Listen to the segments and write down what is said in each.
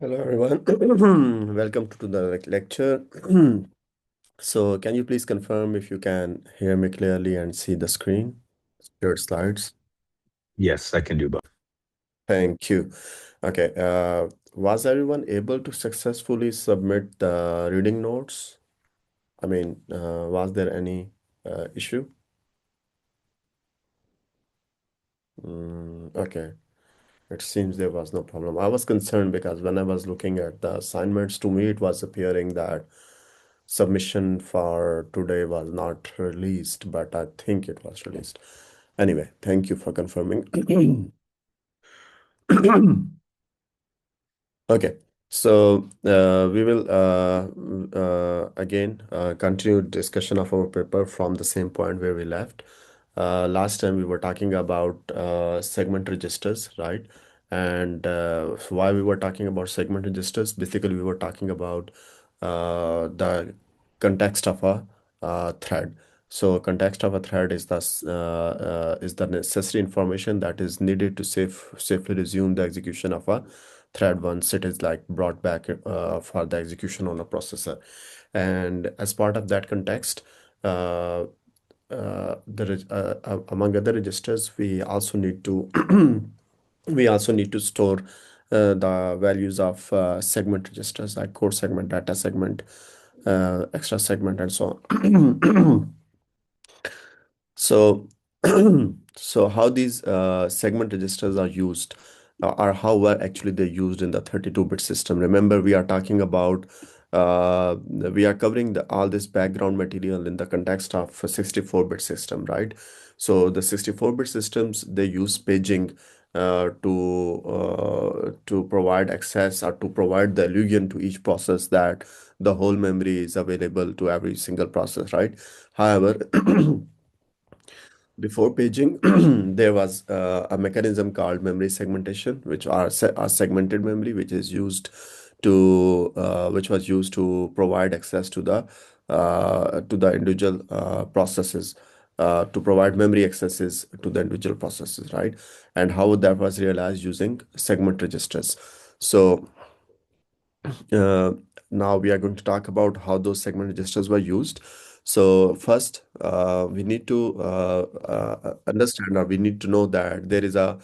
Hello everyone. Welcome to the lecture. So can you please confirm if you can hear me clearly and see the screen, your slides? Yes, I can do both. Thank you. Okay. Was everyone able to successfully submit the reading notes? I mean, was there any issue? Okay. It seems there was no problem. I was concerned because when I was looking at the assignments, to me it was appearing that submission for today was not released, but I think it was released. Anyway, thank you for confirming. Okay, so we will again continue discussion of our paper from the same point where we left. Last time we were talking about segment registers, right? And why we were talking about segment registers, basically we were talking about the context of a thread. So context of a thread is the necessary information that is needed to safely resume the execution of a thread once it is like brought back for the execution on a processor. And as part of that context, uh, among other registers, we also need to we also need to store the values of segment registers like core segment, data segment, extra segment, and so on. So, so how these segment registers are used, or how were actually they used in the 32-bit system? Remember, we are talking about, we are covering all this background material in the context of a 64-bit system, right? So the 64-bit systems, they use paging to provide access or to provide the illusion to each process that the whole memory is available to every single process, right? However, before paging, there was a mechanism called memory segmentation, which are segmented memory, which was used to provide access to the individual processes, to provide memory accesses to the individual processes, right? And how that was realized using segment registers. So uh, now we are going to talk about how those segment registers were used. So first, we need to understand, or we need to know that there is a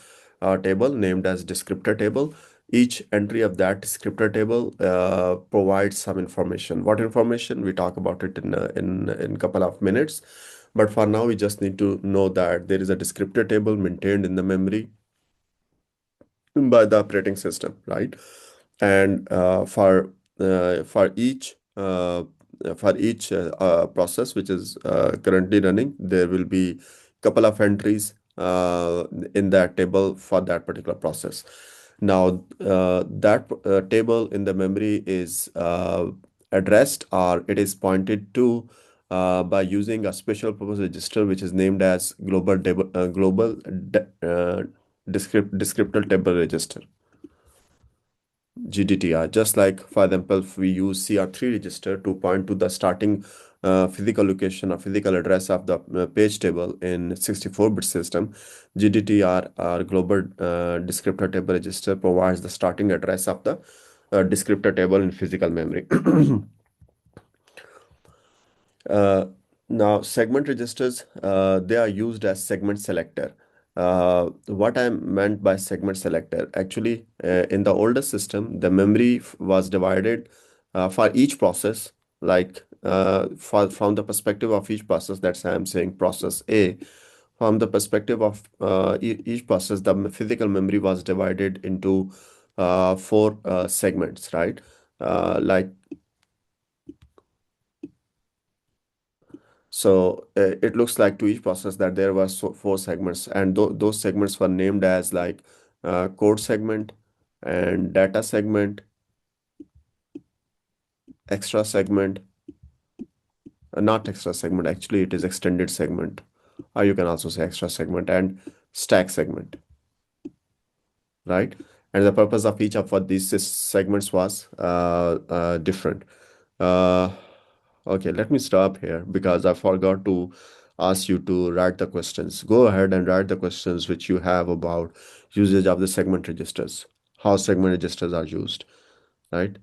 table named as descriptor table. Each entry of that descriptor table provides some information. What information? We talk about it in couple of minutes. But for now, we just need to know that there is a descriptor table maintained in the memory by the operating system, right? And for each process which is currently running, there will be couple of entries in that table for that particular process. Now, that table in the memory is addressed, or it is pointed to by using a special purpose register which is named as descriptor table register, GDTR. Just like, for example, if we use CR3 register to point to the starting physical location or physical address of the page table in 64-bit system, GDTR, or global descriptor table register, provides the starting address of the descriptor table in physical memory. Uh, Now, segment registers, they are used as segment selector. What I meant by segment selector, actually, in the older system, the memory was divided for each process, like from the perspective of each process. That's why I'm saying process A. From the perspective of each process, the physical memory was divided into four segments, right? Like, so it looks like to each process that there were four segments, and those segments were named as like code segment and data segment, extra segment, not extra segment, actually it is extended segment, or you can also say extra segment, and stack segment, right? And the purpose of each of what these segments was different. Uh, okay, let me stop here because I forgot to ask you to write the questions. Go ahead and write the questions which you have about usage of the segment registers, how segment registers are used. right?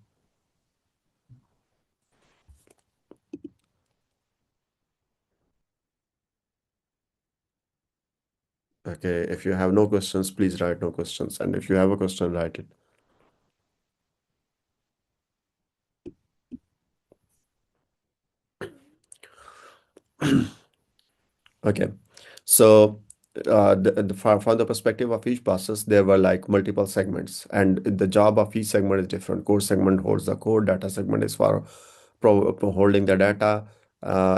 Okay, if you have no questions, please write no questions. And if you have a question, write it. Okay, so from the perspective of each process, there were like multiple segments, and the job of each segment is different. Core segment holds the code, data segment is for holding the data.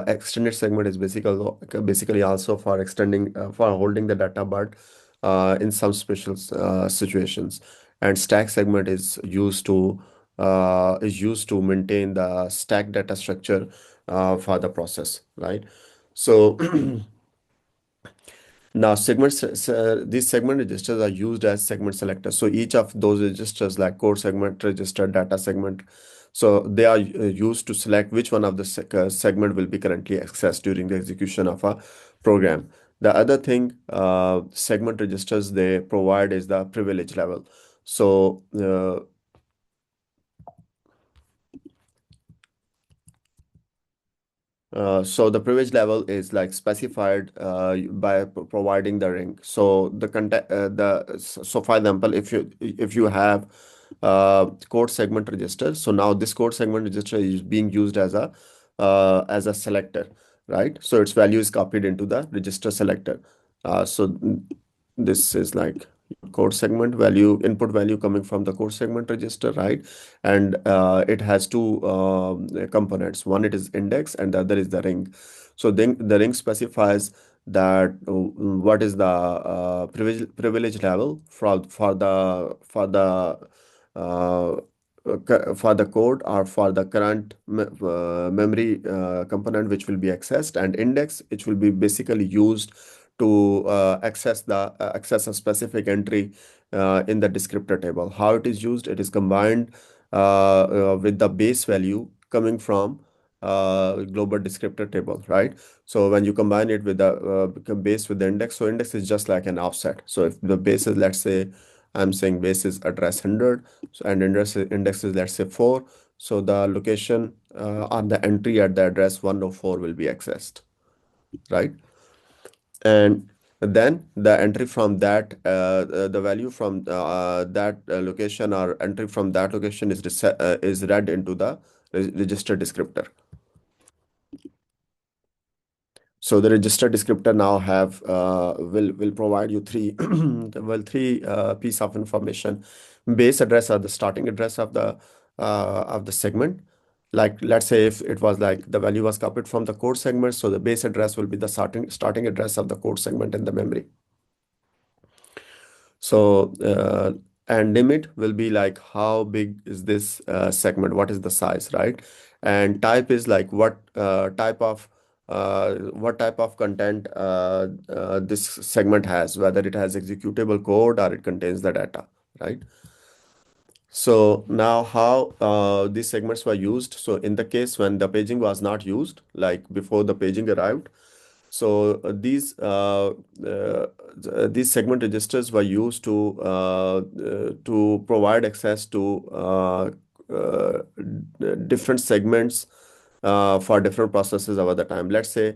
Extended segment is basically also for extending for holding the data, but in some special situations. And stack segment is used to maintain the stack data structure for the process, right? So now, these segment registers are used as segment selectors. So each of those registers, like core segment, register, data segment, so they are used to select which one of the segment will be currently accessed during the execution of a program. The other thing segment registers they provide is the privilege level. So so the privilege level is like specified by providing the ring. So the content, so for example, if you have code segment register, so now this code segment register is being used as a selector, right? So its value is copied into the register selector. This is like code segment value, input value coming from the code segment register, right? And it has two components. One it is index, and the other is the ring. So then the ring specifies that what is the privilege level uh, for the code or for the current memory component which will be accessed, and index which will be basically used to access a specific entry in the descriptor table. How it is used? It is combined with the base value coming from global descriptor table, right? So when you combine it with the base with the index, so index is just like an offset. So if the base is, let's say, I'm saying base is address 100, so and index is, let's say, 4. So the location on the entry at the address 104 will be accessed, right? And then the entry from the value from that location, or entry from that location is read into the register descriptor. So the register descriptor now have will provide you three piece of information. Base address or the starting address of the segment. Like, let's say if it was like the value was copied from the code segment, so the base address will be the starting address of the code segment in the memory. So, and limit will be like how big is this segment? What is the size, right? And type is like what type of content this segment has, whether it has executable code or it contains the data, right? So now how these segments were used. So in the case when the paging was not used, like before the paging arrived, so these segment registers were used to provide access to different segments for different processes over the time. Let's say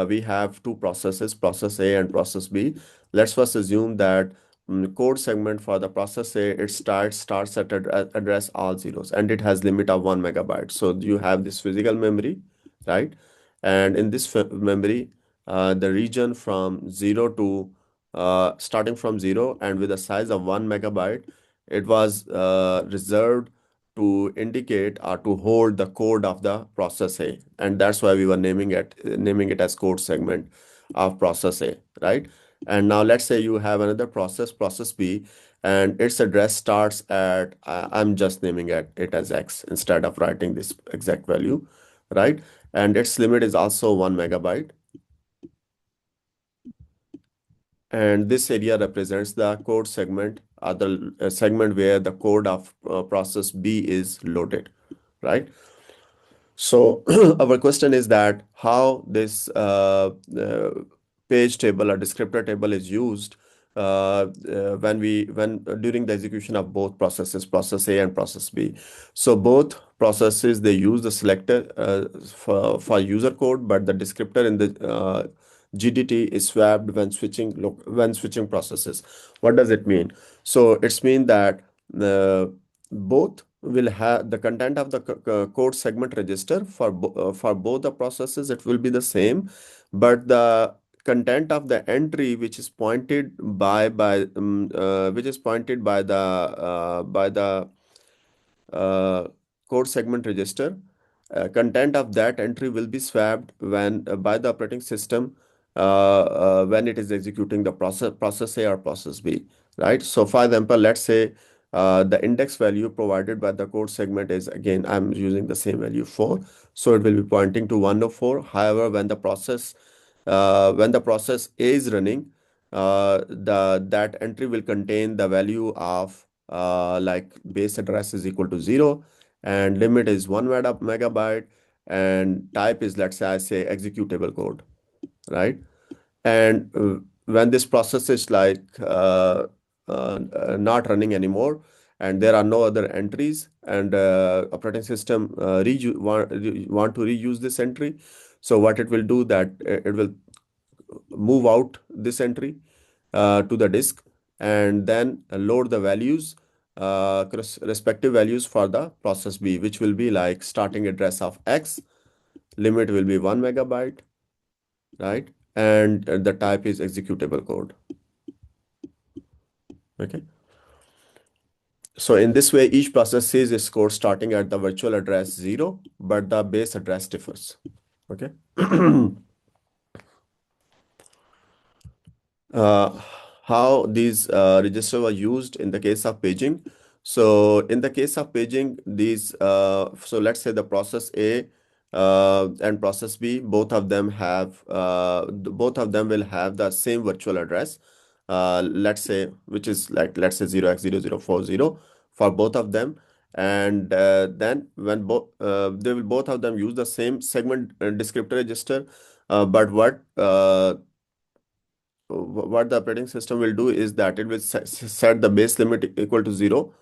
we have two processes, process A and process B. Let's first assume that code segment for the process A, it starts at address all zeros, and it has limit of 1 MB. So you have this physical memory, right? And in this memory, the region from 0 to starting from 0 and with a size of 1 MB, it was reserved to indicate or to hold the code of the process A, and that's why we were naming it as code segment of process A, right? And now let's say you have another process B, and its address starts at I'm just naming it as X instead of writing this exact value, right? And its limit is also 1 MB. And this area represents the code segment, or the segment where the code of process B is loaded, right? So our question is that how this page table or descriptor table is used when during the execution of both processes, process A and process B. So both processes, they use the selector for user code, but the descriptor in the GDT is swapped when switching processes. What does it mean? So it's mean that the both will have the content of the code segment register for both the processes. It will be the same, but the content of the entry which is pointed which is pointed by the uh, code segment register, content of that entry will be swapped when by the operating system when it is executing the process A or process B, right? So for example, let's say the index value provided by the code segment is, again, I'm using the same value 4, so it will be pointing to 104. However, when the process A is running, the that entry will contain the value of like base address is equal to 0, and limit is 1 megabyte, and type is, let's say, I say executable code, right? And when this process is like not running anymore, and there are no other entries, and operating system want to reuse this entry, so what it will do, that it will move out this entry to the disk, and then load the values, respective values for the process B, which will be like starting address of X, limit will be 1 megabyte, right? And the type is executable code. Okay. So in this way, each process sees its code starting at the virtual address 0, but the base address differs. Okay. uh, how these registers were used in the case of paging. So in the case of paging, so let's say the process A and process B, both of them will have the same virtual address. Let's say, which is like, let's say 0x0040 for both of them. And then when they will both of them use the same segment descriptor register. But what the operating system will do is that it will set the base limit equal to 0,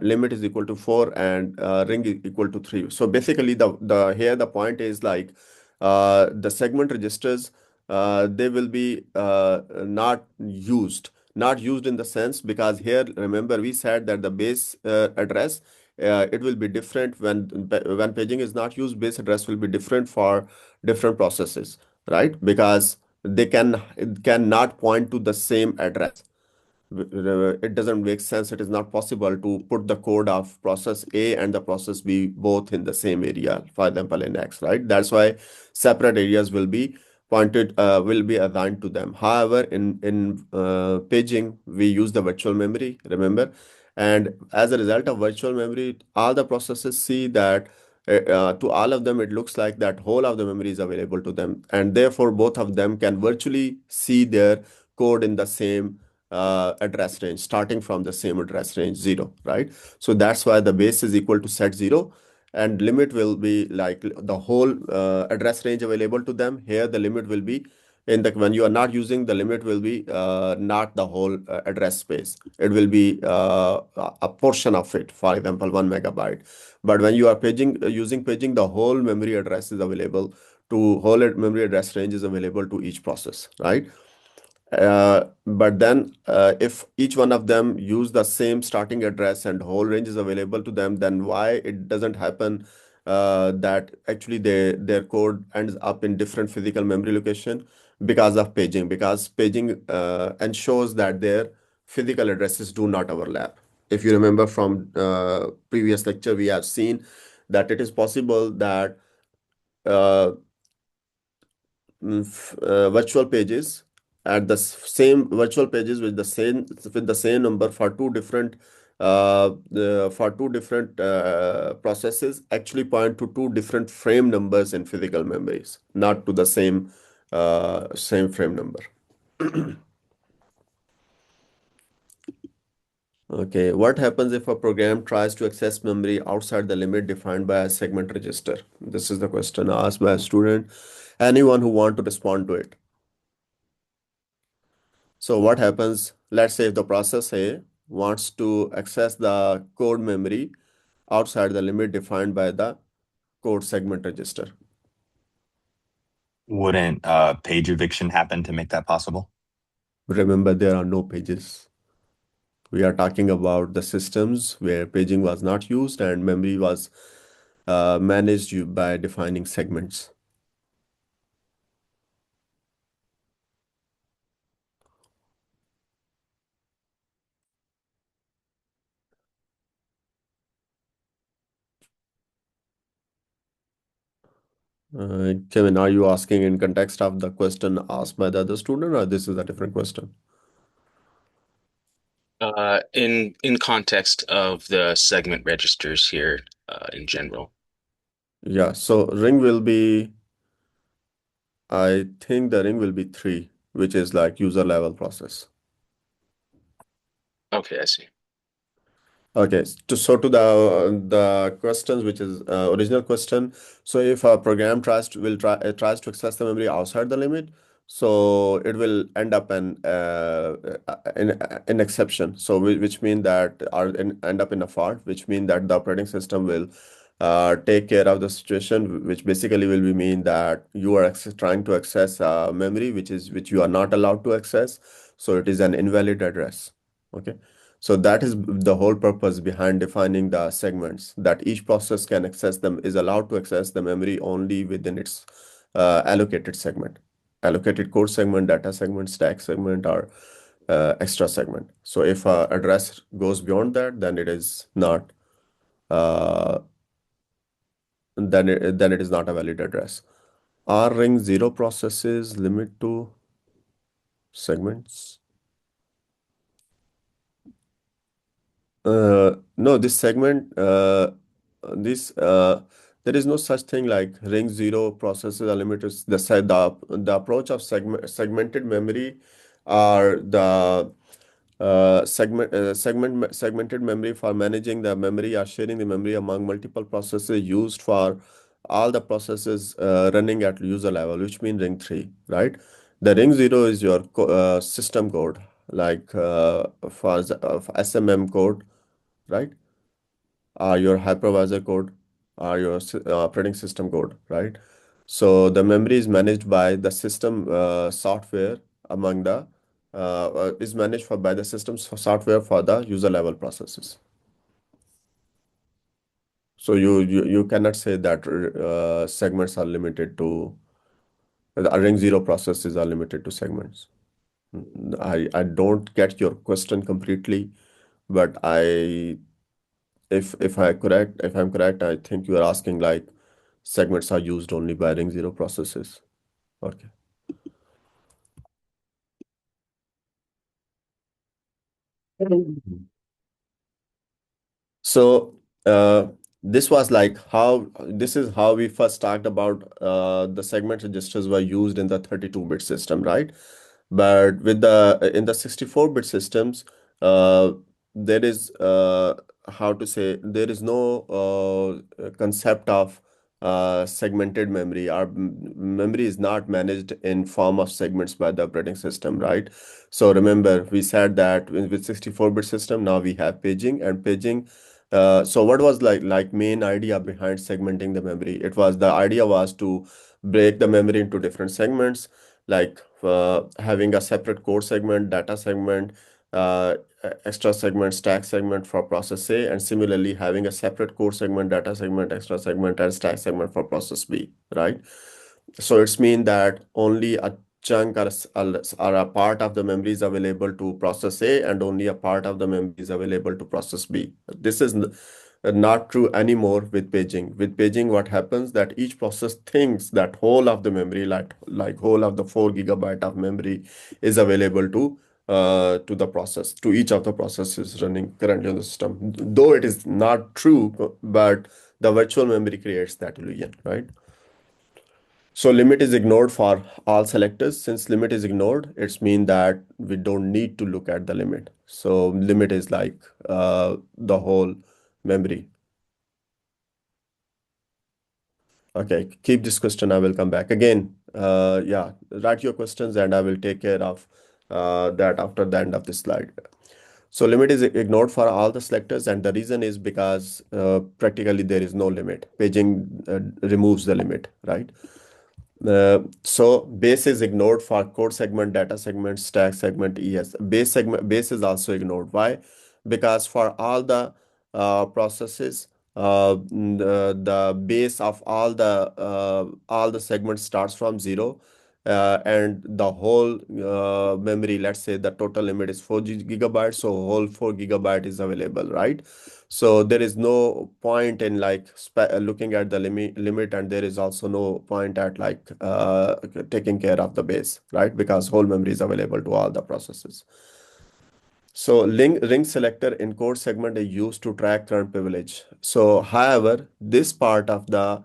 limit is equal to 4, and ring is equal to 3. So basically, the point is like the segment registers, they will be not used in the sense, because here, remember, we said that the base address, it will be different when paging is not used. Base address will be different for different processes, right? Because it cannot point to the same address. It doesn't make sense. It is not possible to put the code of process A and the process B both in the same area, for example, in X, right? That's why separate areas will be assigned to them. However, in paging, we use the virtual memory, remember? And as a result of virtual memory, all the processes see that to all of them, it looks like that whole of the memory is available to them, and therefore both of them can virtually see their code in the same address range, starting from the same address range 0, right? So that's why the base is equal to set 0, and limit will be like the whole address range available to them. Here the limit will be when you are not using, the limit will be not the whole address space. It will be a portion of it, for example 1 megabyte. But when you are using paging, the whole memory address is available to whole memory address range is available to each process, right? But then if each one of them use the same starting address and whole range is available to them, then why it doesn't happen that actually their code ends up in different physical memory location? Because of paging. Because paging ensures that their physical addresses do not overlap. If you remember from previous lecture, we have seen that it is possible that uh, virtual pages at the same virtual pages with the same number for two different processes actually point to two different frame numbers in physical memories, not to the same frame number. Okay, what happens if a program tries to access memory outside the limit defined by a segment register? This is the question asked by a student. Anyone who want to respond to it? So what happens, let's say if the process A wants to access the code memory outside the limit defined by the code segment register. Wouldn't page eviction happen to make that possible? Remember, there are no pages. We are talking about the systems where paging was not used and memory was managed by defining segments. Kevin, are you asking in context of the question asked by the other student, or this is a different question? In context of the segment registers here, in general. Yeah, so ring will be, I think the ring will be 3, which is like user level process. Okay, I see. Okay, so to the questions, which is original question. So if a program tries to access the memory outside the limit, so it will end up in exception. So which mean that end up in a fault, which mean that the operating system will take care of the situation, which basically will be mean that you are trying to access memory, which you are not allowed to access. So it is an invalid address. Okay. So that is the whole purpose behind defining the segments, that each process can access them, is allowed to access the memory only within its allocated segment, allocated core segment, data segment, stack segment, or extra segment. So if address goes beyond that, then it is not uh, then it is not a valid address. Are ring zero processes limit to segments? No, this segment, this there is no such thing like ring zero processes are limited. The approach of segmented memory are the segmented memory for managing the memory or sharing the memory among multiple processes used for all the processes running at user level, which means ring 3, right? The ring 0 is your system code, like for SMM code, right? Your hypervisor code, your operating system code, right? So the memory is managed by the system software among the is managed by the system's software for the user level processes. So you cannot say that segments are limited to the ring zero processes are limited to segments. I don't get your question completely, but if I'm correct, I think you are asking like segments are used only by ring zero processes. Okay. So this was like how this is how we first talked about the segment registers were used in the 32-bit system, right? But with the in the 64-bit systems, uh, there is how to say, there is no concept of segmented memory. Our memory is not managed in form of segments by the operating system, right? So remember, we said that with 64-bit system, now we have paging and paging. So what was like main idea behind segmenting the memory? The idea was to break the memory into different segments, like having a separate core segment, data segment, extra segment, stack segment for process A, and similarly having a separate core segment, data segment, extra segment, and stack segment for process B, right? So it's mean that only a chunk or a part of the memory is available to process A, and only a part of the memory is available to process B. This is not true anymore with paging. With paging, what happens that each process thinks that whole of the memory, like whole of the 4 GB of memory, is available to the process, to each of the processes running currently on the system. Though it is not true, but the virtual memory creates that illusion, right? So limit is ignored for all selectors. Since limit is ignored, it's mean that we don't need to look at the limit. So limit is like the whole memory. Okay, keep this question. I will come back again. Yeah, write your questions and I will take care of that after the end of this slide. So limit is ignored for all the selectors, and the reason is because practically there is no limit. Paging removes the limit, right? So base is ignored for code segment, data segment, stack segment, ES. Base is also ignored. Why? Because for all the processes, the base of all the segments starts from zero, and the whole memory, let's say the total limit is 4 GB, so whole 4 GB is available, right? So there is no point in like looking at the limit, and there is also no point at like taking care of the base, right? Because whole memory is available to all the processes. So ring selector in code segment is used to track current privilege. So however, this part of the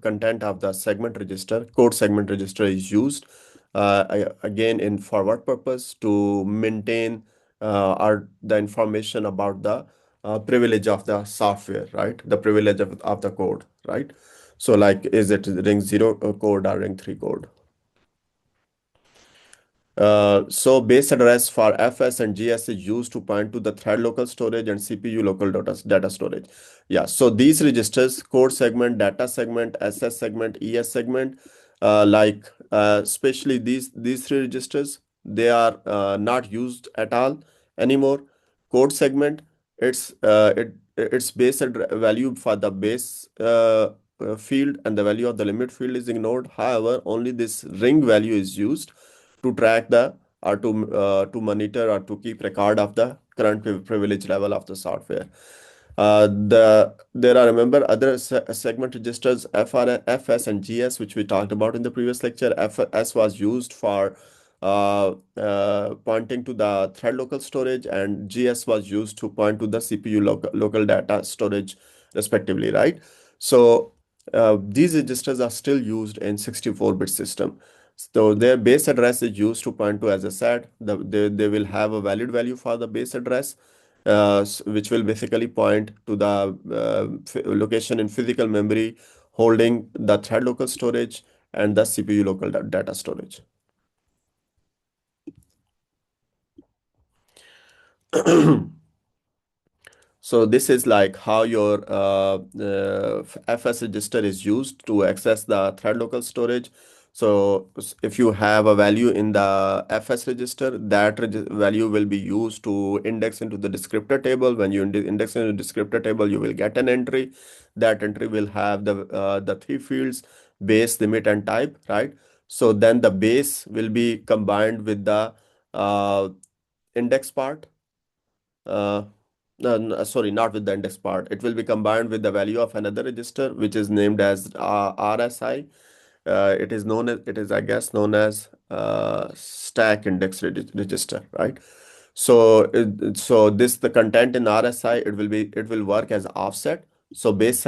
content of the segment register, code segment register, is used again in forward purpose to maintain the information about the privilege of the software, right? The privilege of the code, right? So like, is it ring 0 code or ring 3 code? So base address for FS and GS is used to point to the thread local storage and CPU local data storage. Yeah, so these registers, code segment, data segment, SS segment, ES segment, especially these three registers, they are not used at all anymore. Code segment, its value for the base field and the value of the limit field is ignored. However, only this ring value is used to track the or to monitor or to keep record of the current privilege level of the software. There are, remember, other segment registers, FS and GS, which we talked about in the previous lecture. FS was used for pointing to the thread local storage, and GS was used to point to the CPU local data storage, respectively, right? So these registers are still used in 64-bit system. So their base address is used to point to, as I said, they will have a valid value for the base address, which will basically point to the location in physical memory holding the thread local storage and the CPU local data storage. So this is like how your FS register is used to access the thread local storage. So if you have a value in the FS register, that value will be used to index into the descriptor table. When you index into the descriptor table, you will get an entry. That entry will have the three fields: base, limit, and type, right? So then the base will be combined with the index part. Sorry, not with the index part. It will be combined with the value of another register, which is named as RSI. It is, I guess, known as stack index register, right? So, the content in RSI, it will work as offset. So base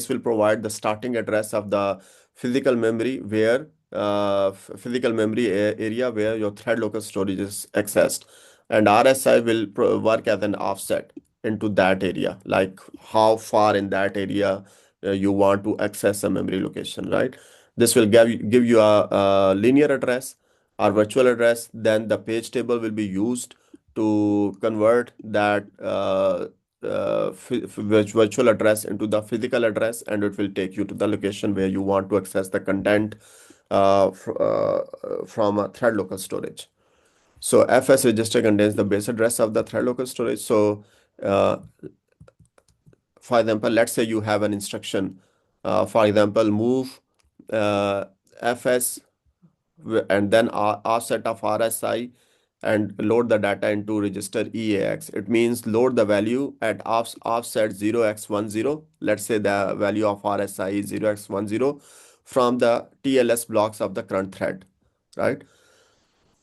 will provide the starting address of the physical memory where physical memory area where your thread local storage is accessed, and RSI will work as an offset into that area, like how far in that area you want to access a memory location, right? This will give you a linear address or virtual address. Then the page table will be used to convert that virtual address into the physical address, and it will take you to the location where you want to access the content from a thread local storage. So FS register contains the base address of the thread local storage. So for example, let's say you have an instruction, for example, move FS and then offset of RSI and load the data into register EAX. It means load the value at offset 0x10. Let's say the value of RSI is 0x10 from the TLS blocks of the current thread, right?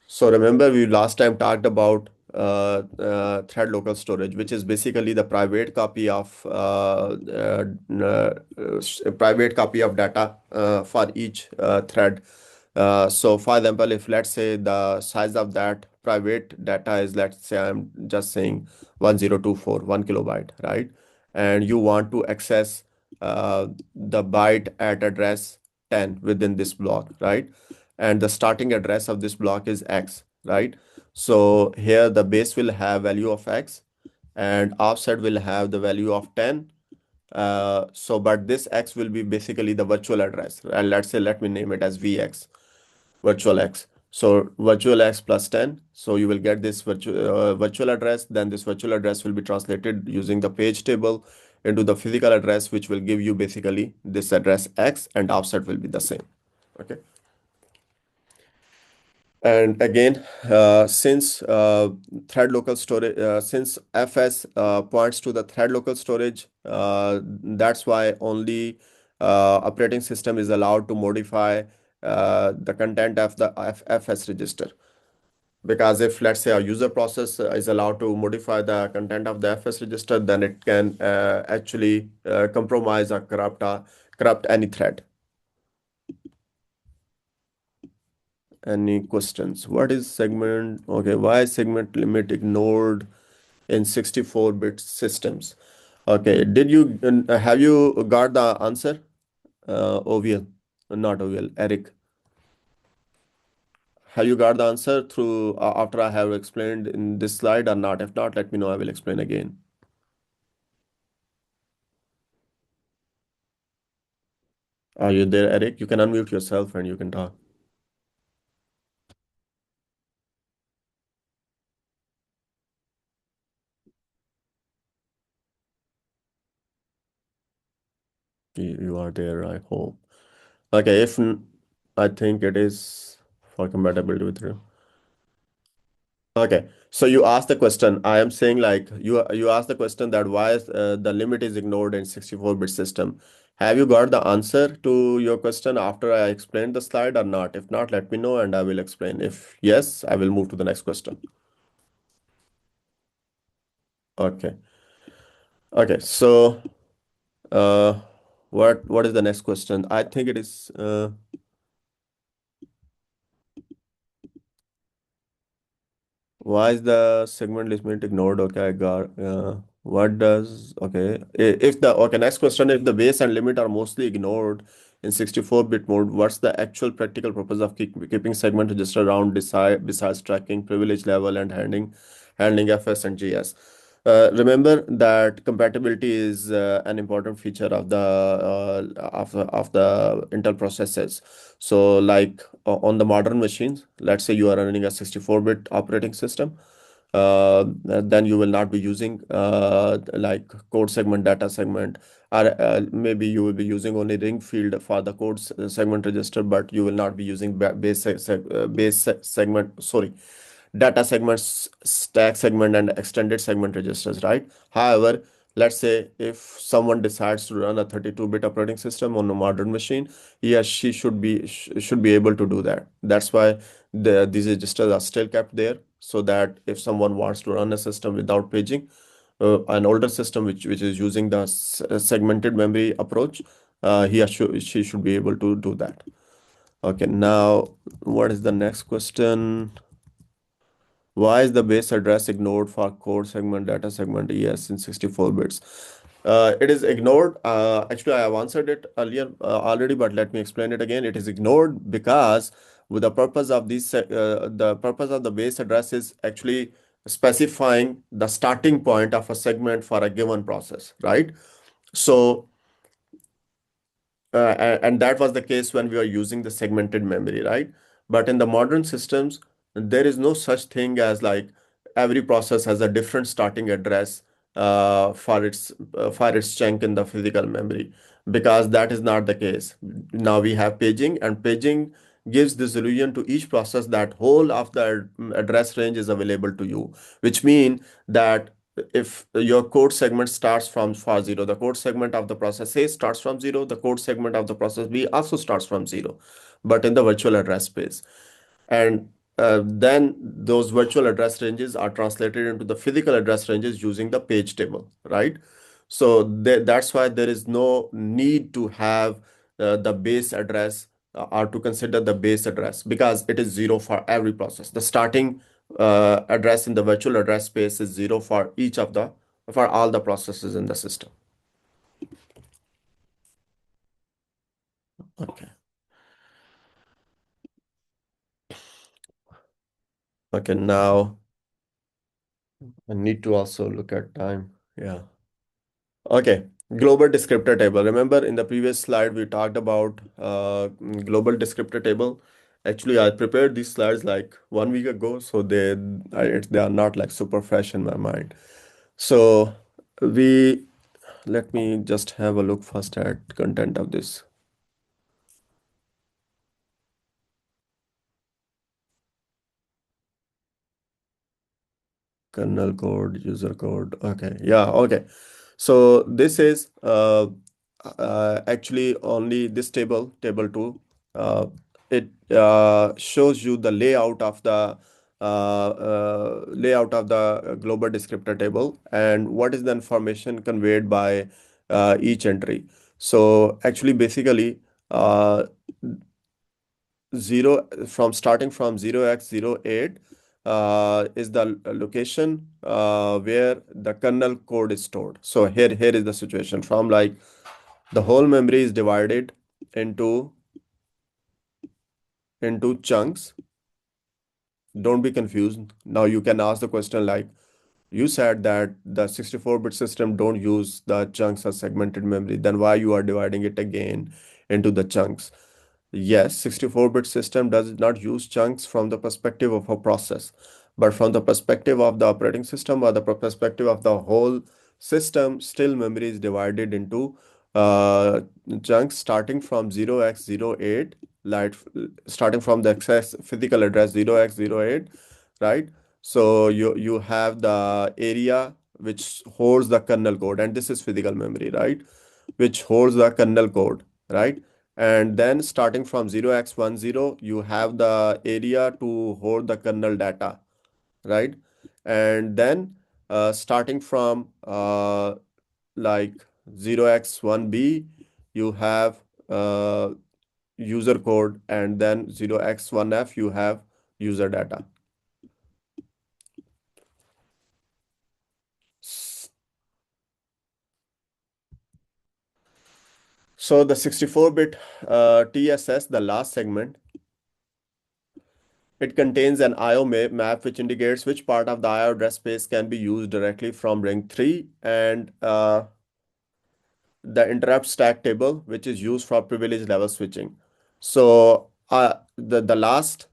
So remember, we last time talked about thread local storage, which is basically the private copy of data for each thread. So for example, if let's say the size of that private data is, let's say I'm just saying 1024, 1 KB, right? And you want to access the byte at address 10 within this block, right? and the starting address of this block is X, right? So here the base will have value of X and offset will have the value of 10. But this X will be basically the virtual address. And let's say, let me name it as VX, virtual X. So virtual X plus 10. So you will get this virtual address. Then this virtual address will be translated using the page table into the physical address, which will give you basically this address X, and offset will be the same. Okay. And again, since thread local storage, since FS points to the thread local storage, that's why only operating system is allowed to modify the content of the FS register. Because if, let's say, a user process is allowed to modify the content of the FS register, then it can actually compromise or corrupt any thread. Any questions? What is segment? Okay, why is segment limit ignored in 64-bit systems? Okay, did you have you got the answer? OVL, not OVL, Eric. Have you got the answer through after I have explained in this slide or not? If not, let me know. I will explain again. Are you there, Eric? You can unmute yourself and you can talk. You are there, I hope. Okay, I think it is for compatibility with you. Okay, so you asked the question. I am saying like you asked the question that why is, the limit is ignored in 64-bit system. Have you got the answer to your question after I explained the slide or not? If not, let me know and I will explain. If yes, I will move to the next question. Okay. Okay, so uh, what is the next question? I think it is why is the segment limit ignored? Okay, I got what does okay if the okay next question, if the base and limit are mostly ignored in 64-bit mode, what's the actual practical purpose of keeping segment register around besides tracking privilege level and handling FS and GS? Remember that compatibility is an important feature of the Intel processors. So, like on the modern machines, let's say you are running a 64-bit operating system, then you will not be using like code segment, data segment, or maybe you will be using only ring field for the segment register, but you will not be using segment. Sorry, data segments, stack segment, and extended segment registers, right? However, let's say if someone decides to run a 32-bit operating system on a modern machine, he or she should be able to do that. That's why these registers are still kept there, so that if someone wants to run a system without paging, an older system which is using the segmented memory approach, she should be able to do that. Okay, now what is the next question? Why is the base address ignored for code segment, data segment, ES in 64 bits? It is ignored. Actually, I have answered it earlier already, but let me explain it again. It is ignored because with the purpose of the base address is actually specifying the starting point of a segment for a given process, right? So and that was the case when we were using the segmented memory, right? But in the modern systems, there is no such thing as like every process has a different starting address for its chunk in the physical memory, because that is not the case. Now we have paging, and paging gives this illusion to each process that whole of the address range is available to you, which mean that if your code segment starts from far zero, the code segment of the process A starts from zero, the code segment of the process B also starts from zero, but in the virtual address space. And then those virtual address ranges are translated into the physical address ranges using the page table, right? So that's why there is no need to have the base address or to consider the base address, because it is zero for every process. The starting address in the virtual address space is zero for all the processes in the system. Okay. Okay, now I need to also look at time. Yeah. Okay, global descriptor table. Remember in the previous slide we talked about global descriptor table. Actually, I prepared these slides like 1 week ago, so they are not like super fresh in my mind. So we let me just have a look first at content of this. Kernel code, user code. Okay, yeah, okay. So this is actually only this table, table two. It shows you the layout of the global descriptor table and what is the information conveyed by each entry. So actually, basically, starting from 0x08 is the location where the kernel code is stored. So here is the situation from like the whole memory is divided into chunks. Don't be confused. Now you can ask the question like, you said that the 64-bit system don't use the chunks as segmented memory, then why you are dividing it again into the chunks? Yes, 64-bit system does not use chunks from the perspective of a process, but from the perspective of the operating system or the perspective of the whole system, still memory is divided into uh, chunks starting from 0x08, like starting from the access physical address 0x08, right? So you have the area which holds the kernel code, and this is physical memory, right? Which holds the kernel code, right? And then starting from 0x10, you have the area to hold the kernel data, right? And then starting from like 0x1b, you have user code, and then 0x1f, you have user data. So the 64-bit TSS, the last segment, it contains an IO map which indicates which part of the IO address space can be used directly from ring 3, and the interrupt stack table, which is used for privilege level switching. So the last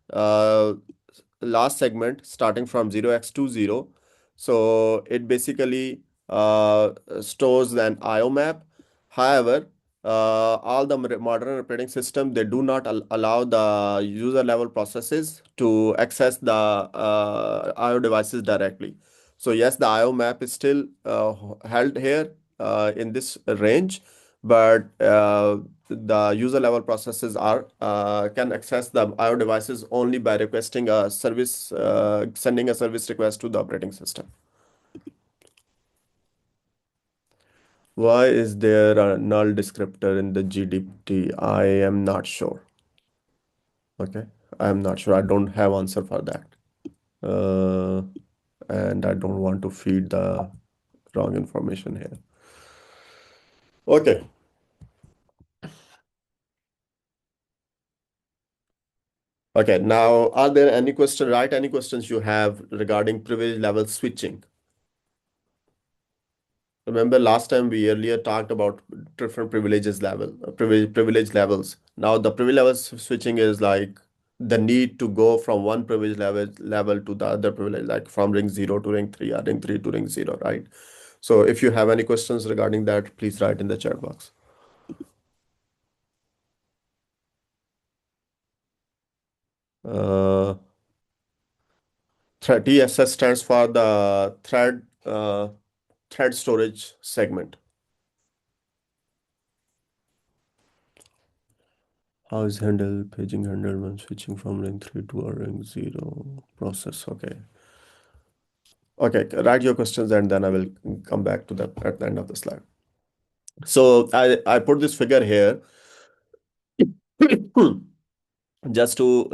segment starting from 0x20, so it basically stores an IO map. However, all the modern operating system, they do not allow the user level processes to access the IO devices directly. So yes, the IO map is still held here in this range, but the user level processes are can access the IO devices only by requesting a service, sending a service request to the operating system. Why is there a null descriptor in the GDT? I am not sure. Okay, I am not sure. I don't have answer for that. And I don't want to feed the wrong information here. Okay. Okay, now are there any questions? Write any questions you have regarding privilege level switching. Remember last time we earlier talked about different privilege levels. Now the privilege level switching is like the need to go from one privilege level to the other privilege, like from ring 0 to ring 3 or ring 3 to ring 0, right? So if you have any questions regarding that, please write in the chat box. Uh, TSS stands for the thread storage segment. How is paging handled when switching from ring 3 to a ring 0 process? Okay. Okay, write your questions and then I will come back to that at the end of the slide. So I put this figure here just to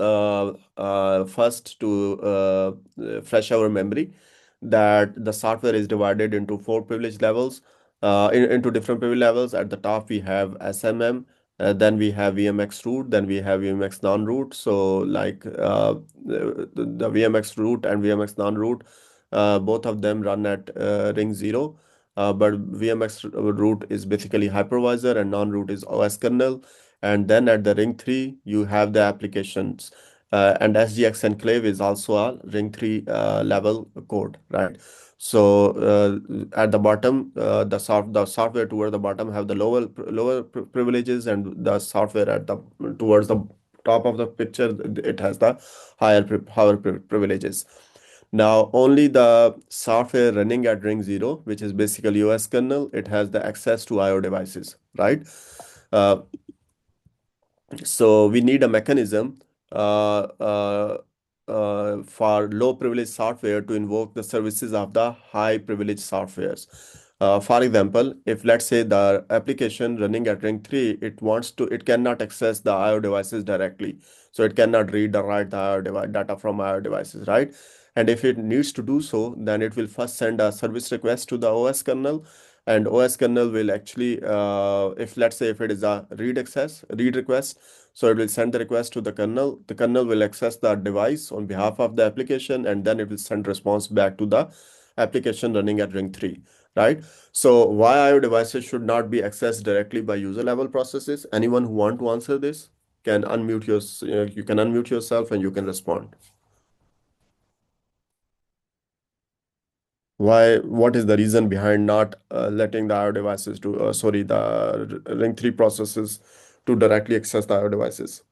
first to fresh our memory that the software is divided into 4 privilege levels, into different privilege levels. At the top we have SMM, Then we have VMX root, then we have VMX non-root. So like the VMX root and VMX non-root, both of them run at ring 0. But VMX root is basically hypervisor and non-root is OS kernel. And then at the ring 3, you have the applications. And SGX enclave is also a ring 3 level code, right? So at the bottom, the software toward the bottom have the lower privileges, and the software at the towards the top of the picture, it has the higher privileges. Now only the software running at ring 0, which is basically OS kernel, it has the access to IO devices, right? Uh, so we need a mechanism uh, uh, for low privilege software to invoke the services of the high privilege softwares. For example, if let's say the application running at ring 3, it cannot access the IO devices directly. So it cannot read or write the data from IO devices, right? And if it needs to do so, then it will first send a service request to the OS kernel, and OS kernel will actually, if let's say if it is a read request, so it will send the request to the kernel. The kernel will access the device on behalf of the application, and then it will send response back to the application running at ring 3, right? So why IO devices should not be accessed directly by user level processes? Anyone who want to answer this can you can unmute yourself and you can respond. What is the reason behind not letting the IO devices to, sorry, the ring 3 processes to directly access the IO devices?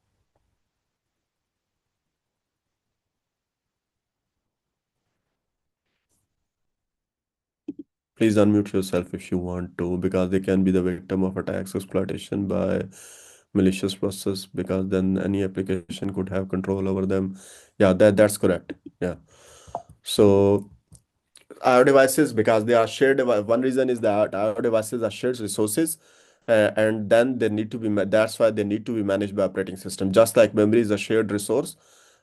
Please unmute yourself if you want to, because they can be the victim of attacks, exploitation by malicious process, because then any application could have control over them. Yeah, that's correct. Yeah. So IO devices, because they are shared one reason is that IO devices are shared resources, and then they need to be that's why they need to be managed by operating system, just like memory is a shared resource,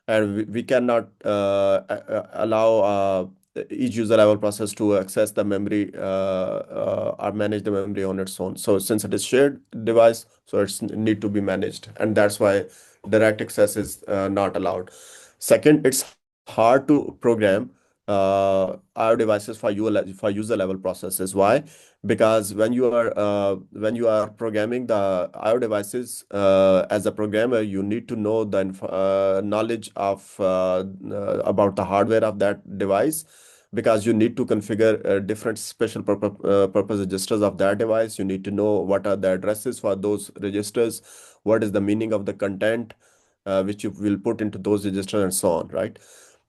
and we cannot allow each user level process to access the memory or manage the memory on its own. So since it is shared device, so it's need to be managed, and that's why direct access is not allowed. Second, it's hard to program IO devices for user level processes. Why? Because when you are programming the IO devices as a programmer, you need to know the knowledge of about the hardware of that device, because you need to configure different special purpose registers of that device. You need to know what are the addresses for those registers, what is the meaning of the content which you will put into those registers, and so on, right?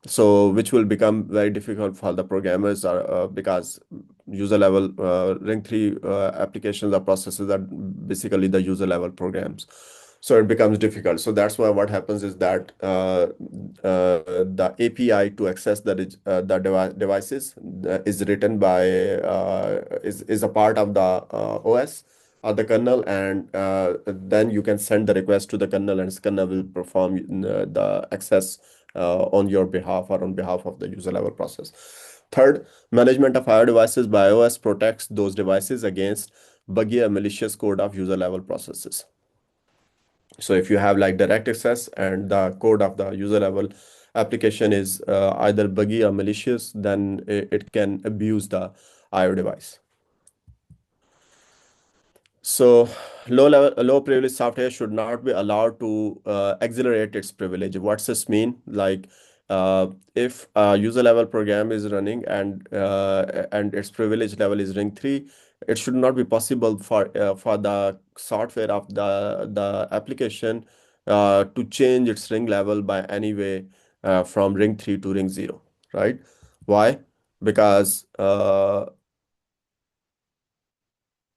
So which will become very difficult for the programmers, because user level ring 3 applications or processes are basically the user level programs, so it becomes difficult. So that's why what happens is that the API to access the devices is written by is a part of the OS or the kernel, and then you can send the request to the kernel, and kernel will perform the access on your behalf or on behalf of the user level process. Third, management of IO devices by OS protects those devices against buggy or malicious code of user level processes. So if you have like direct access and the code of the user level application is either buggy or malicious, then it can abuse the IO device. So low privilege software should not be allowed to accelerate its privilege. What's this mean? Like if a user level program is running and its privilege level is ring 3, it should not be possible for the software of the application to change its ring level by any way from ring 3 to ring 0, right? Why? Because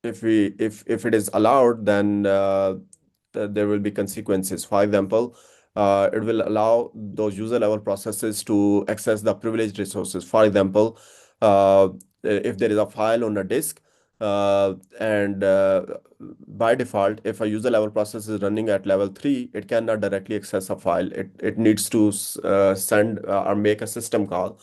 if it is allowed, then there will be consequences. For example, it will allow those user level processes to access the privileged resources. For example, if there is a file on a disk, and by default, if a user level process is running at level 3, it cannot directly access a file. It needs to send or make a system call,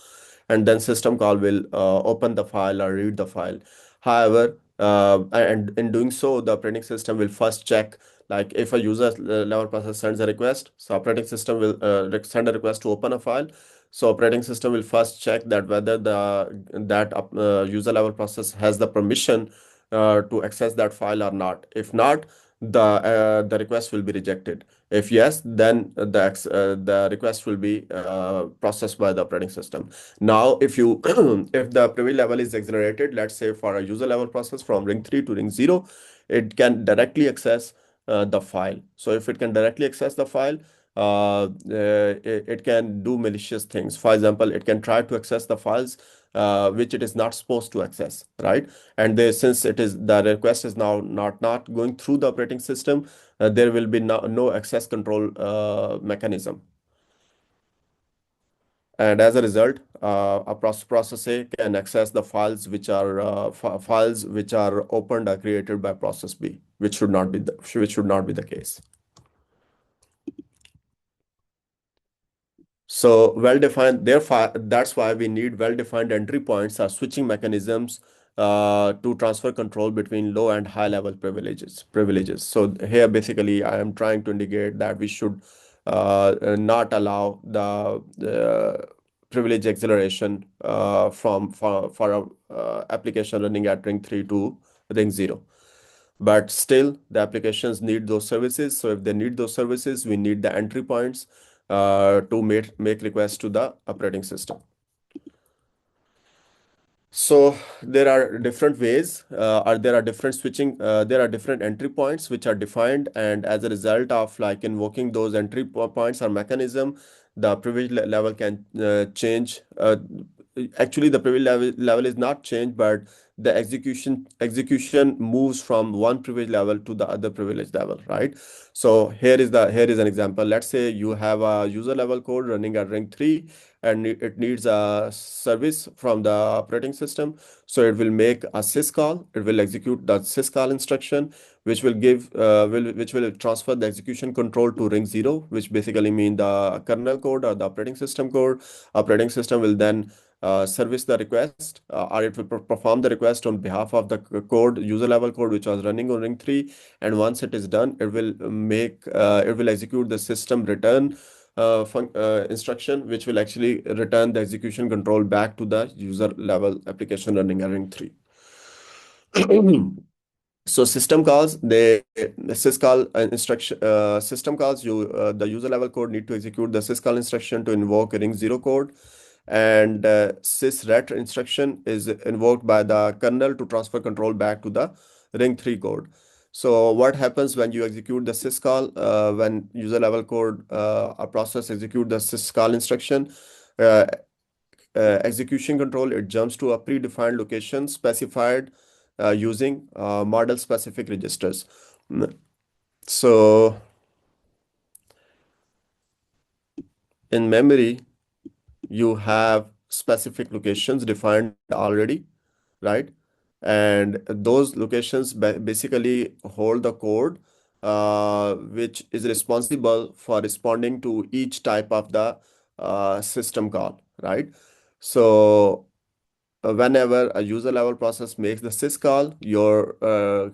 and then system call will open the file or read the file. However, and in doing so, the operating system will first check Like if a user level process sends a request, so operating system will send a request to open a file. So operating system will first check that whether that user level process has the permission to access that file or not. If not, the request will be rejected. If yes, then the request will be processed by the operating system. Now, if you if the privilege level is accelerated, let's say for a user level process from ring 3 to ring 0, it can directly access the file. So if it can directly access the file, it can do malicious things. For example, it can try to access the files which it is not supposed to access, right? And since it is the request is now not going through the operating system, there will be no access control mechanism. And as a result, a process A can access the files which are files which are opened or created by process B, which should not be the case. So well-defined, therefore, that's why we need well-defined entry points or switching mechanisms to transfer control between low and high level privileges. So here, basically, I am trying to indicate that we should not allow the privilege acceleration for a application running at ring 3 to ring 0. But still, the applications need those services. So if they need those services, we need the entry points to make requests to the operating system. So there are different ways, or there are different there are different entry points which are defined, and as a result of like invoking those entry points or mechanism, the privilege level can change. Actually, the privilege level is not changed, but the execution moves from one privilege level to the other privilege level, right? So here is an example. Let's say you have a user level code running at ring 3, and it needs a service from the operating system. So it will make a syscall. It will execute the syscall instruction, which will which will transfer the execution control to ring 0, which basically mean the kernel code or the operating system code. Operating system will then service the request, or it will perform the request on behalf of the code, user level code, which was running on ring 3. And once it is done, it will execute the system return instruction, which will actually return the execution control back to the user level application running at ring 3. So system calls, syscall instruction, system calls, the user level code need to execute the syscall instruction to invoke ring 0 code, and sysret instruction is invoked by the kernel to transfer control back to the ring 3 code. So what happens when you execute the syscall, when user level code a process execute the syscall instruction, uh, execution control, it jumps to a predefined location specified using model specific registers. So in memory, you have specific locations defined already, right? And those locations basically hold the code which is responsible for responding to each type of the system call, right? So whenever a user level process makes the syscall, your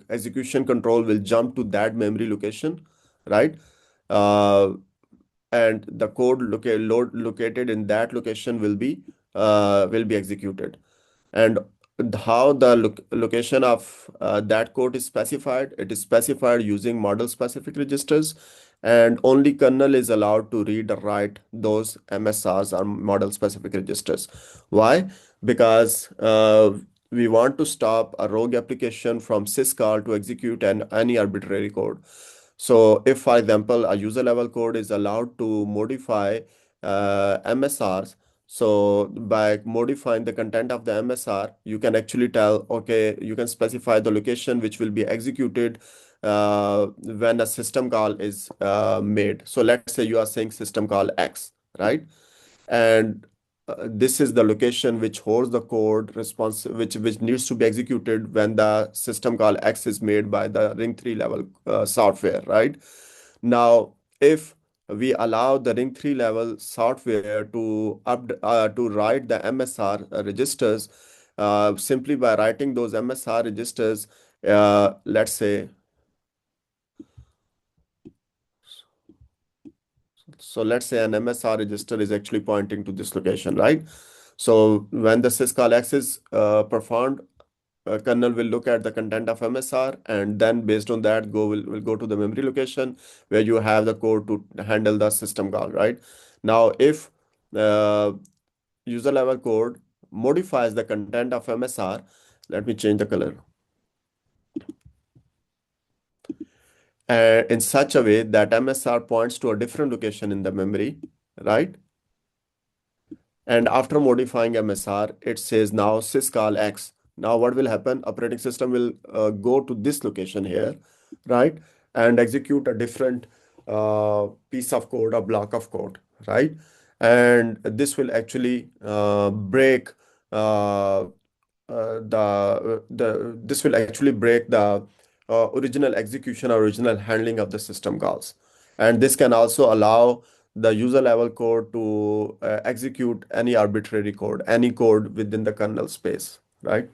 execution control will jump to that memory location, right? Uh, and the code located in that location will be executed. And how the location of that code is specified, it is specified using model specific registers, and only kernel is allowed to read or write those MSRs or model specific registers. Why? Because we want to stop a rogue application from syscall to execute any arbitrary code. So if, for example, a user level code is allowed to modify MSRs, so by modifying the content of the MSR, you can actually tell, okay, you can specify the location which will be executed when a system call is made. So let's say you are saying system call X, right? And this is the location which holds the code response, which needs to be executed when the system call X is made by the ring 3 level software, right? Now, if we allow the ring 3 level software to write the MSR registers, simply by writing those MSR registers, let's say So let's say an MSR register is actually pointing to this location, right? So when the syscall X is performed, kernel will look at the content of MSR, and then based on that will go to the memory location where you have the code to handle the system call, right? Now, if uh, user level code modifies the content of MSR, let me change the color, in such a way that MSR points to a different location in the memory, right? And after modifying MSR, it says now syscall X. Now what will happen? Operating system will go to this location here, right? And execute a different piece of code, a block of code, right? And this will actually break this will actually break the original execution or original handling of the system calls. And this can also allow the user level code to execute any arbitrary code, any code within the kernel space, right?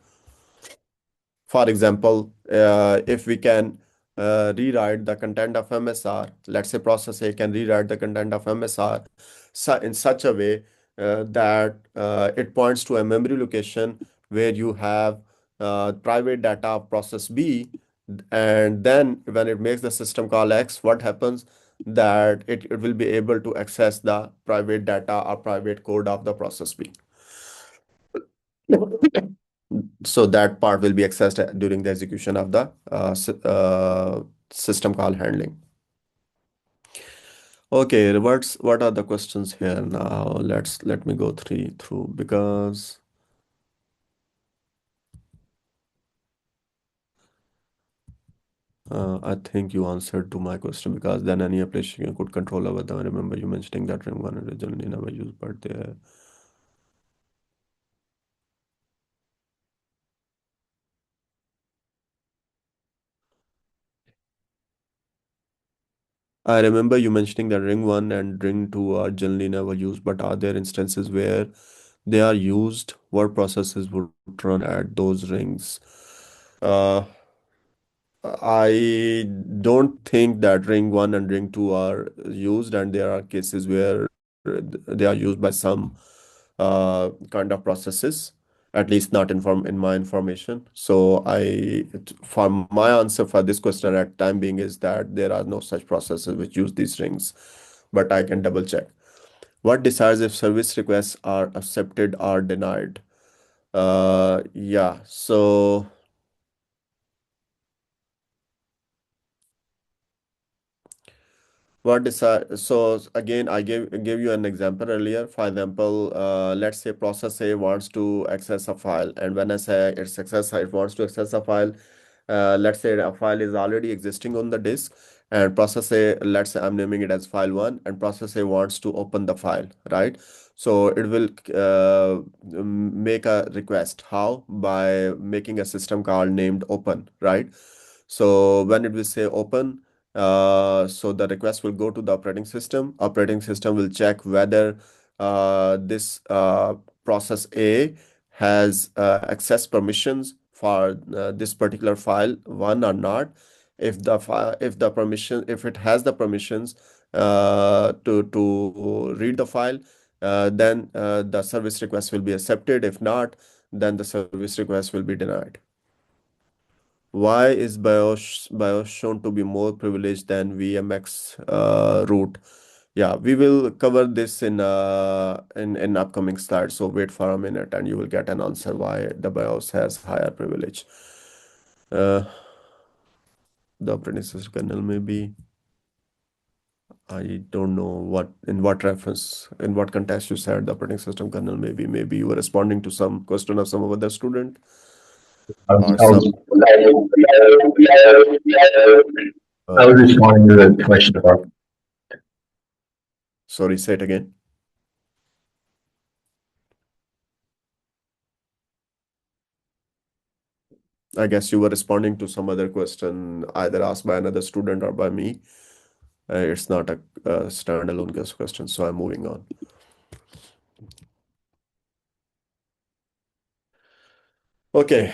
For example, if we can rewrite the content of MSR, let's say process A can rewrite the content of MSR in such a way that it points to a memory location where you have private data of process B, and then when it makes the system call X, what happens? That it will be able to access the private data or private code of the process B. So that part will be accessed during the execution of the system call handling. Okay, what are the questions here now? Let me go through because I think you answered to my question, because then any application could control over them. I remember you mentioning that ring one originally never used, but they. I remember you mentioning that ring one and ring two are generally never used, but are there instances where they are used? What processes would run at those rings? Uh, I don't think that ring one and ring two are used, and there are cases where they are used by some kind of processes, at least not in my information. So for my answer for this question at time being is that there are no such processes which use these rings, but I can double check. What decides if service requests are accepted or denied? Yeah, so what decide? So again, I gave you an example earlier. For example, let's say process A wants to access a file, and when I say it wants to access a file. Let's say a file is already existing on the disk, and process A, let's say I'm naming it as file one, and process A wants to open the file, right? So it will make a request. How? By making a system call named open, right? So when it will say open, so the request will go to the operating system. Operating system will check whether this process A has access permissions for this particular file one or not. If it has the permissions to read the file, then the service request will be accepted. If not, then the service request will be denied. Why is BIOS shown to be more privileged than VMX root? Yeah, we will cover this in upcoming slides. So wait for a minute, and you will get an answer why the BIOS has higher privilege. Uh, the operating system kernel maybe. I don't know in what reference, in what context you said the operating system kernel maybe. Maybe you were responding to some question of some other student I was, or I some. was, I was responding to the question about. Sorry, say it again. I guess you were responding to some other question, either asked by another student or by me. It's not a standalone question, so I'm moving on. Okay.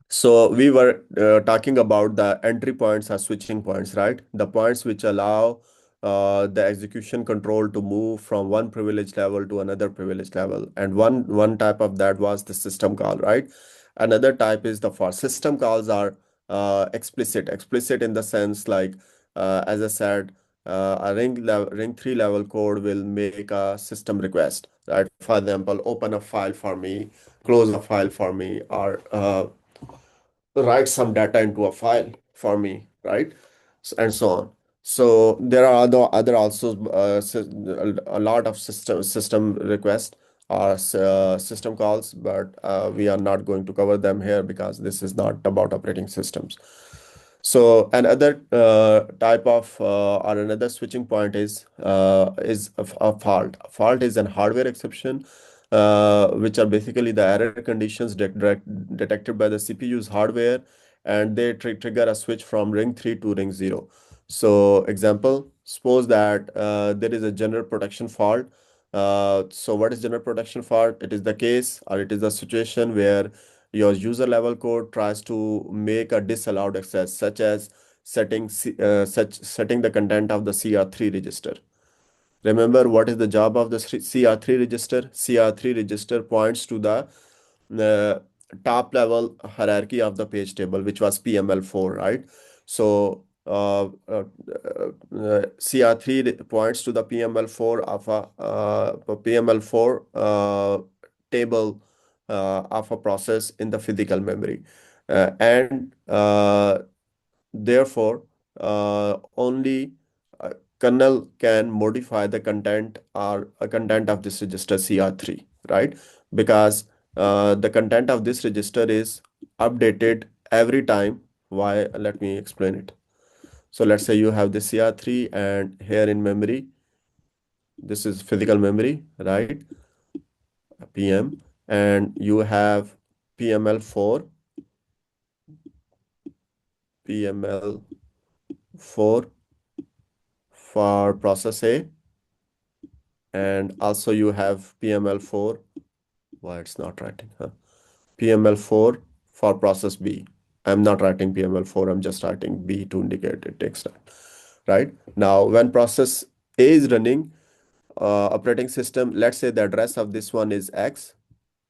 So we were talking about the entry points or switching points, right? The points which allow the execution control to move from one privilege level to another privilege level. And one type of that was the system call, right? Another type is the for system calls are explicit in the sense like, as I said, a ring 3 level code will make a system request, right? For example, open a file for me, close a file for me, or write some data into a file for me, right? And so on. So there are other also a lot of system requests or system calls, but we are not going to cover them here because this is not about operating systems. So another type of or another switching point is a fault. A fault is an hardware exception, which are basically the error conditions detected by the CPU's hardware, and they trigger a switch from ring 3 to ring 0. So example, suppose that there is a general protection fault. So what is general protection fault? It is the case or it is the situation where your user level code tries to make a disallowed access, such as setting the content of the CR3 register. Remember, what is the job of the CR3 register? CR3 register points to the top level hierarchy of the page table, which was PML4, right? So CR3 points to the PML4 of a PML4 table of a process in the physical memory. And therefore, only kernel can modify the content or a content of this register CR3, right? Because the content of this register is updated every time. Why? Let me explain it. So let's say you have the CR3 and here in memory, this is physical memory, right? PM, and you have PML4, PML4 for process A, and also you have PML4. Why it's not writing, huh? PML4 for process B. I'm not writing PML4, I'm just writing B to indicate it takes time, right? Now, when process A is running, operating system, let's say the address of this one is X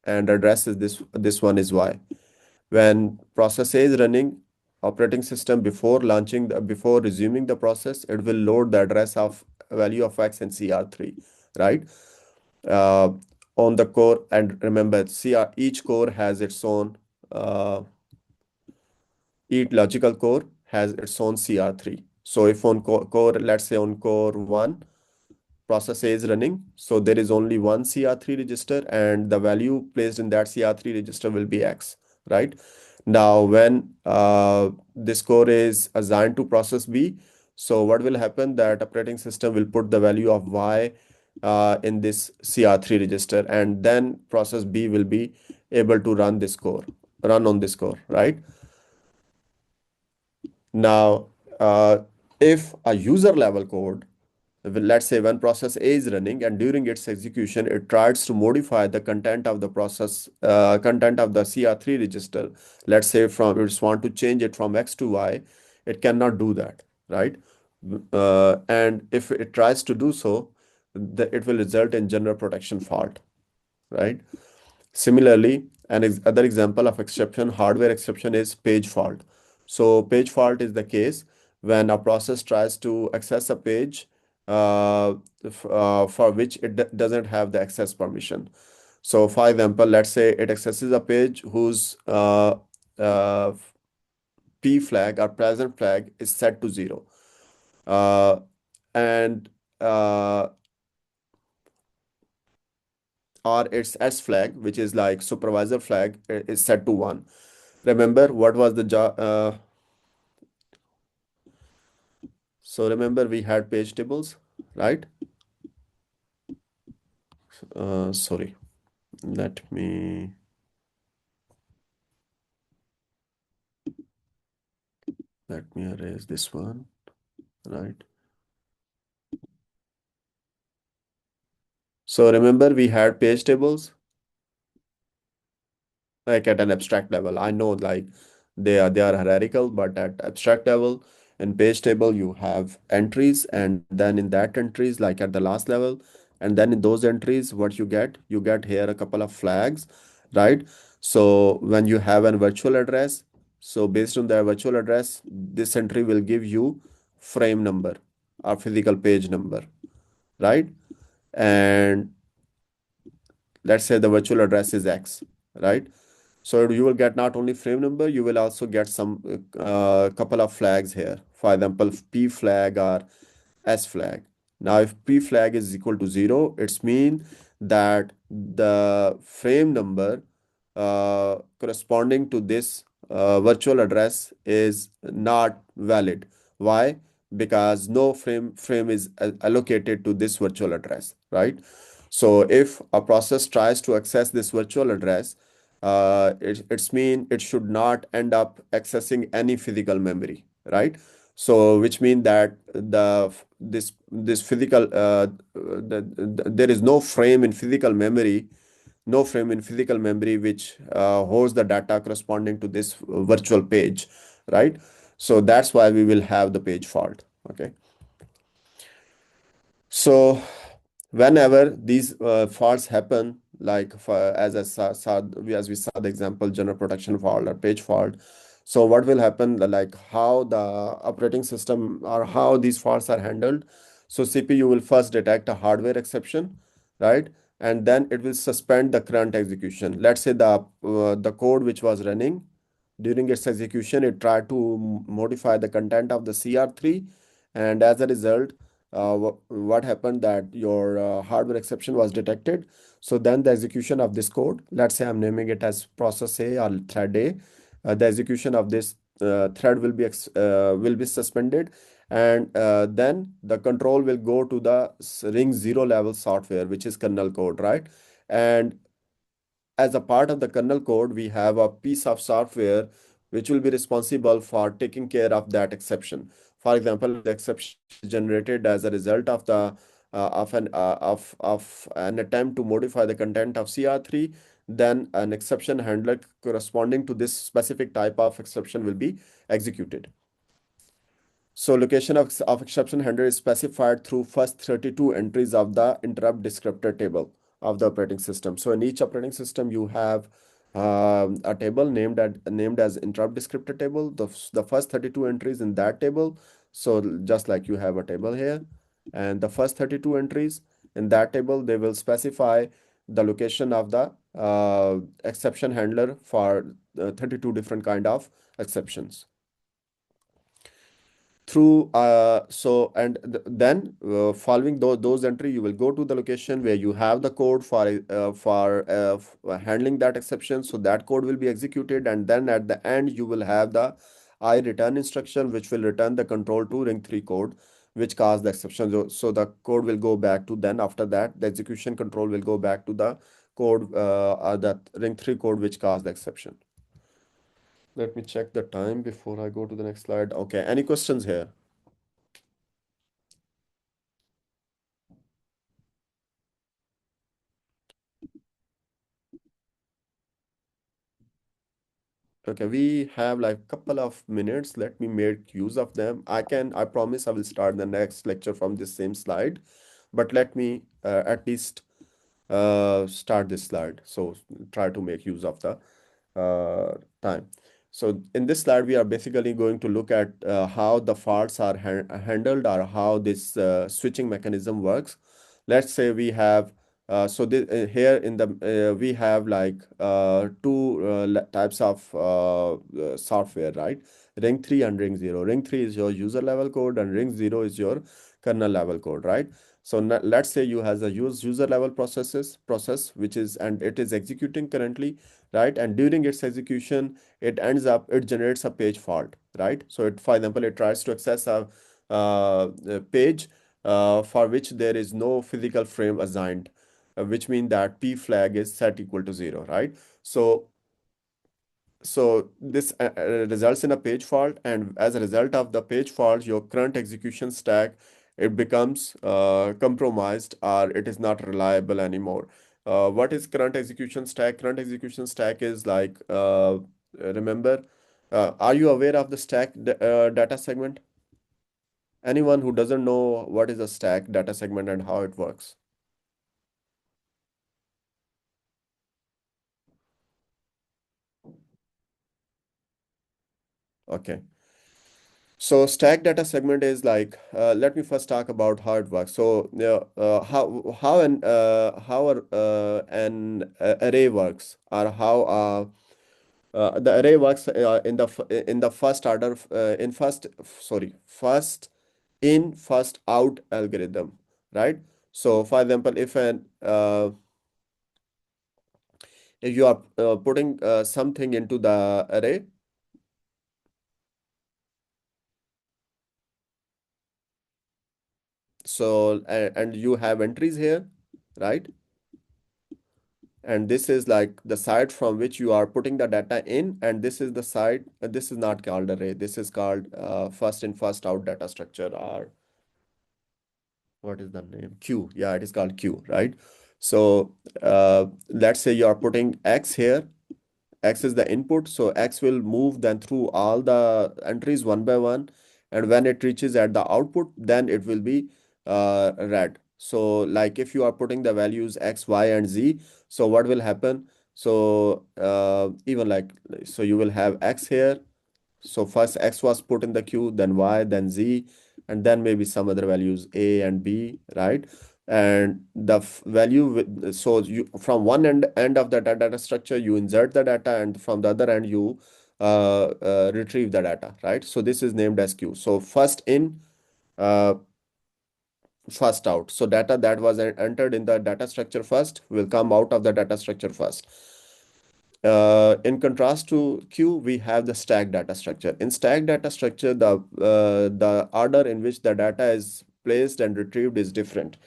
and address is this one is Y. When process A is running, operating system before resuming the process, it will load the address of value of X and CR3, right? Uh, on the core, and remember, each core has its own each logical core has its own CR3. So if on core, let's say on core 1, process A is running, so there is only one CR3 register and the value placed in that CR3 register will be X, right? Now, when this core is assigned to process B, so what will happen, that operating system will put the value of Y in this CR3 register, and then process B will be able to run on this core, right? Now, if a user level code, let's say when process A is running and during its execution, it tries to modify the content of the content of the CR3 register. Let's say it just want to change it from X to Y, it cannot do that, right? And if it tries to do so, it will result in general protection fault, right? Similarly, other example of exception, hardware exception, is page fault. So page fault is the case when a process tries to access a page for which it doesn't have the access permission. So for example, let's say it accesses a page whose uh, P flag or present flag is set to 0. And or its S flag, which is like supervisor flag, is set to 1. Remember what was the job? So remember we had page tables, right? Sorry, let me erase this one, right? So remember we had page tables like at an abstract level. I know like they are hierarchical, but at abstract level, In page table, you have entries, and then in that entries, like at the last level, and then in those entries, what you get here a couple of flags, right? So when you have a virtual address, so based on the virtual address, this entry will give you frame number or physical page number, right? And let's say the virtual address is X, right? So you will get not only frame number, you will also get some couple of flags here. For example, P flag or S flag. Now, if P flag is equal to 0, it's mean that the frame number corresponding to this virtual address is not valid. Why? Because no frame is allocated to this virtual address, right? So if a process tries to access this virtual address, it's mean it should not end up accessing any physical memory, right? So which mean that this physical there is no frame in physical memory, no frame in physical memory which holds the data corresponding to this virtual page, right? So that's why we will have the page fault. Okay. So whenever these faults happen, like as I as we saw the example, general protection fault or page fault. So what will happen, like how the operating system or how these faults are handled. So CPU will first detect a hardware exception, right? And then it will suspend the current execution. Let's say the code which was running during its execution, it tried to modify the content of the CR3, and as a result, what happened that your hardware exception was detected. So then the execution of this code, let's say I'm naming it as process A or thread A, the execution of this thread will be suspended, and then the control will go to the ring 0 level software, which is kernel code, right? And as a part of the kernel code, we have a piece of software which will be responsible for taking care of that exception. For example, the exception is generated as a result of the of an attempt to modify the content of CR3, then an exception handler corresponding to this specific type of exception will be executed. So location of exception handler is specified through first 32 entries of the interrupt descriptor table of the operating system. So in each operating system, you have a table named as interrupt descriptor table. The first 32 entries in that table. So just like you have a table here, and the first 32 entries in that table, they will specify the location of the exception handler for 32 different kind of exceptions. Through so and then following those entry, you will go to the location where you have the code for handling that exception. So that code will be executed, and then at the end you will have the I return instruction, which will return the control to ring 3 code which caused the exception. So the code will go back to, then after that the execution control will go back to the code that ring 3 code which caused the exception. Let me check the time before I go to the next slide. Okay, any questions here? Okay, we have like couple of minutes. Let me make use of them. I promise I will start the next lecture from this same slide, but let me at least start this slide. So try to make use of the time. So in this slide, we are basically going to look at how the faults are handled, or how this switching mechanism works. Let's say we have here in the we have like two types of software, right? Ring 3 and ring 0. Ring 3 is your user level code, and ring 0 is your kernel level code, right? So let's say you has a user level process which is, and it is executing currently, right? And during its execution, it generates a page fault, right? So for example, it tries to access a page for which there is no physical frame assigned, which means that P flag is set equal to 0, right? So this results in a page fault, and as a result of the page fault, your current execution stack, it becomes compromised, or it is not reliable anymore. What is current execution stack? Current execution stack is like remember, are you aware of the stack data segment? Anyone who doesn't know what is a stack data segment and how it works? Okay. So stack data segment is like, let me first talk about how it works. So how an array works, or how the array works in the first order in first sorry first in first out algorithm, right? So for example, if you are putting something into the array, so and you have entries here, right? And this is like the side from which you are putting the data in, and this is the side, this is not called array, this is called first in first out data structure, or what is the name, queue. Yeah, it is called queue, right? So let's say you are putting x here. X is the input, so X will move then through all the entries one by one, and when it reaches at the output, then it will be red. So like if you are putting the values X, Y, and Z, so what will happen? So even like, so you will have X here. So first X was put in the queue, then Y, then Z, and then maybe some other values A and B, right? And the value so you from one end of the data structure you insert the data, and from the other end you retrieve the data, right? So this is named as queue. So first in, uh, first out. So data that was entered in the data structure first will come out of the data structure first. In contrast to queue, we have the stack data structure. In stack data structure, the order in which the data is placed and retrieved is different.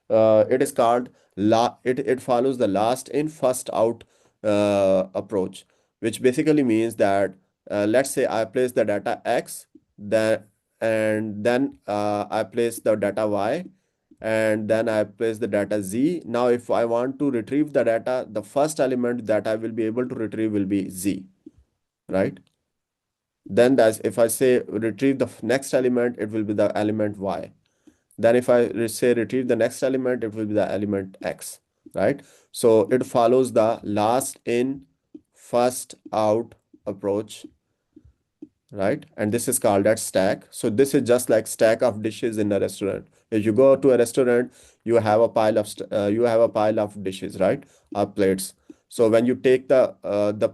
It is called it follows the last in first out approach, which basically means that let's say I place the data X, then I place the data Y, and then I place the data Z. Now, if I want to retrieve the data, the first element that I will be able to retrieve will be Z, right? Then that's, if I say retrieve the next element, it will be the element Y. Then if I say retrieve the next element, it will be the element X, right? So it follows the last in, first out approach, right? And this is called as stack. So this is just like stack of dishes in a restaurant. If you go to a restaurant, you have a pile of dishes, right? Or plates. So when you take the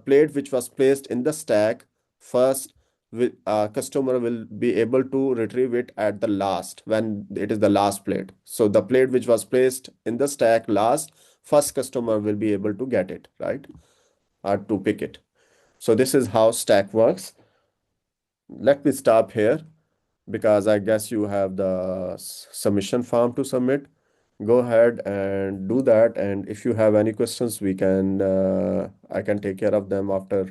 plate which was placed in the stack first, customer will be able to retrieve it at the last when it is the last plate. So the plate which was placed in the stack last, first customer will be able to get it, right? Or to pick it. So this is how stack works. Let me stop here because I guess you have the submission form to submit. Go ahead and do that. And if you have any questions, I can take care of them after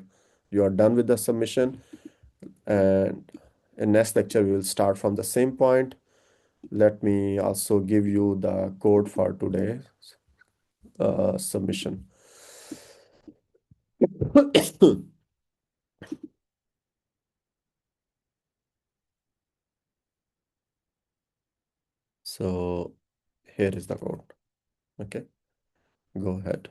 you are done with the submission. And in next lecture, we will start from the same point. Let me also give you the code for today's submission. So here is the code. Okay, go ahead.